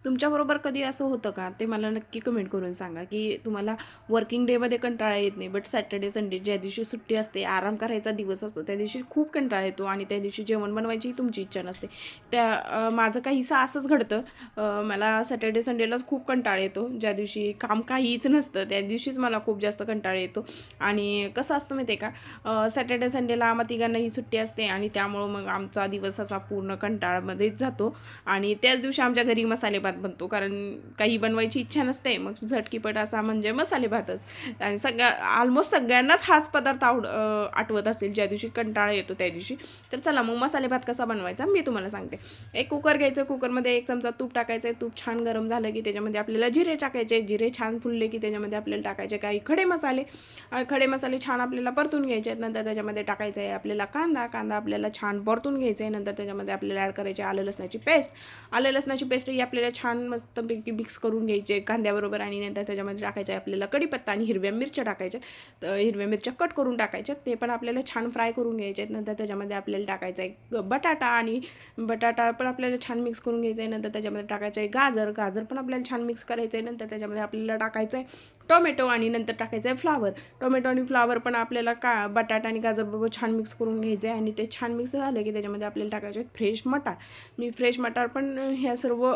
तुमच्याबरोबर कधी असं होतं का? ते मला नक्की कमेंट करून सांगा, की तुम्हाला वर्किंग डेमध्ये कंटाळा येत नाही, बट सॅटर्डे, संडे ज्या दिवशी सुट्टी असते, आराम करायचा दिवस असतो, त्या दिवशी खूप कंटाळा येतो आणि त्या दिवशी जेवण बनवायची तुमची इच्छा नसते. माझं काहीसं असंच घडतं. मला सॅटर्डे, संडेलाच खूप कंटाळा येतो. ज्या दिवशी काम काहीच नसतं, त्या दिवशीच मला खूप जास्त कंटाळा येतो. आणि कसं असतं माहिती आहे का? सॅटर्डे, संडेला आम्हा तिघांनाही सुट्टी असते आणि त्यामुळं मग आमचा दिवस असा पूर्ण कंटाळामध्येच जातो. आणि त्याच दिवशी आमच्या घरी मसाले भात बनतो, कारण काही बनवायची इच्छा नसते, मग झटकीपट असा म्हणजे मसाले भातच. आणि ऑलमोस्ट सगळ्यांनाच हाच पदार्थ आठवत असेल ज्या दिवशी कंटाळा येतो त्या दिवशी. तर चला मग मसाले भात कसा बनवायचा मी तुम्हाला सांगते. एक कुकर घ्यायचं, कुकरमध्ये 1 चमचा तूप टाकायचं आहे. तूप छान गरम झालं की त्याच्यामध्ये आपल्याला जिरे टाकायचे. जिरे छान फुलले की त्याच्यामध्ये आपल्याला टाकायचे काही खडे मसाले. खडे मसाले छान आपल्याला परतून घ्यायचे आहेत. नंतर त्याच्यामध्ये टाकायचं आहे आपल्याला कांदा आपल्याला छान परतून घ्यायचा आहे. नंतर त्याच्यामध्ये आपल्याला ॲड करायचे आलं लसणाची पेस्ट. आलं लसणाची पेस्ट ही आपल्याला छान मस्तपैकी मिक्स करून घ्यायची आहे कांद्याबरोबर. आणि नंतर त्याच्यामध्ये टाकायचं आहे आपल्याला कढीपत्ता आणि हिरव्या मिरच्या टाकायच्या. तर हिरव्या मिरच्या कट करून टाकायच्या, ते पण आपल्याला छान फ्राय करून घ्यायचे आहेत. नंतर त्याच्यामध्ये आपल्याला टाकायचं आहे बटाटा, आणि बटाटा पण आपल्याला छान मिक्स करून घ्यायचं आहे. नंतर त्याच्यामध्ये टाकायचं आहे गाजर पण आपल्याला छान मिक्स करायचं आहे. नंतर त्याच्यामध्ये आपल्याला टाकायचं आहे टोमॅटो, आणि नंतर टाकायचं आहे फ्लावर. टोमॅटो आणि फ्लावर पण आपल्याला बटाटा आणि गाजरबरोबर छान मिक्स करून घ्यायचं आहे. आणि ते छान मिक्स झालं की त्याच्यामध्ये आपल्याला टाकायचे आहेत फ्रेश मटार. मी फ्रेश मटार पण ह्या सर्व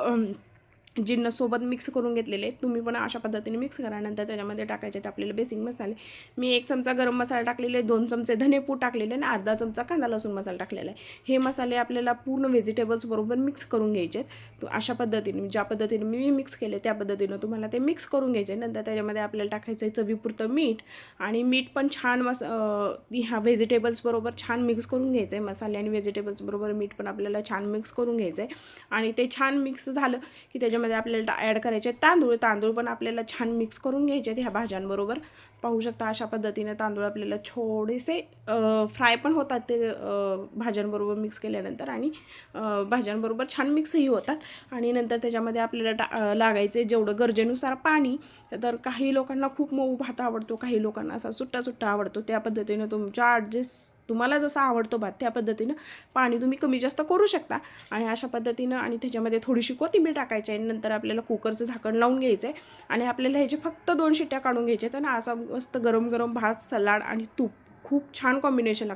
जिन्नससोबत मिक्स करून घेतलेले आहेत. तुम्ही पण अशा पद्धतीने मिक्स करा. नंतर त्याच्यामध्ये टाकायचे आहेत आपल्याला बेसिक मसाले. मी 1 चमचा गरम मसाला टाकलेले, 2 चमचे धनेपूड टाकलेले आणि अर्धा चमचा कांदा लसूण मसाला टाकलेला आहे. हे मसाले आपल्याला पूर्ण व्हेजिटेबल्स बरोबर मिक्स करून घ्यायचे आहेत. तो अशा पद्धतीने ज्या पद्धतीने मी मिक्स केले त्या पद्धतीनं तुम्हाला ते मिक्स करून घ्यायचे आहे. नंतर त्याच्यामध्ये आपल्याला टाकायचं आहे चवीपुरतं मीठ, आणि मीठ पण छान ह्या व्हेजिटेबल्स बरोबर छान मिक्स करून घ्यायचं आहे. मसाले आणि व्हेजिटेबल्स बरोबर मीठ पण आपल्याला छान मिक्स करून घ्यायचं आहे. आणि ते छान मिक्स झालं की त्याच्यामध्ये आपल्याला ॲड करायचे तांदूळ पण आपल्याला छान मिक्स करून घ्यायचे आहेत ह्या भाज्यांबरोबर. पाहू शकता अशा पद्धतीने तांदूळ आपल्याला थोडेसे फ्राय पण होतात ते भाज्यांबरोबर मिक्स केल्यानंतर, आणि भाज्यांबरोबर छान मिक्सही होतात. आणि नंतर त्याच्यामध्ये आपल्याला लागायचे जेवढं गरजेनुसार पाणी. तर काही लोकांना खूप मऊ भात आवडतो, काही लोकांना असा सुट्टा आवडतो. त्या पद्धतीनं तुम्हाला जसा आवडतो भात त्या पद्धतीनं पाणी तुम्ही कमी जास्त करू शकता. आणि अशा पद्धतीनं आणि त्याच्यामध्ये थोडीशी कोथिंबीर टाकायची आहे. नंतर आपल्याला कुकरचं झाकण लावून घ्यायचं आहे आणि आपल्याला ह्याचे फक्त 2 शिट्ट्या काढून घ्यायच्या आहेत. आणि असा मस्त गरम गरम भात, सलाड आणि तूप खूप छान कॉम्बिनेशन लागतं.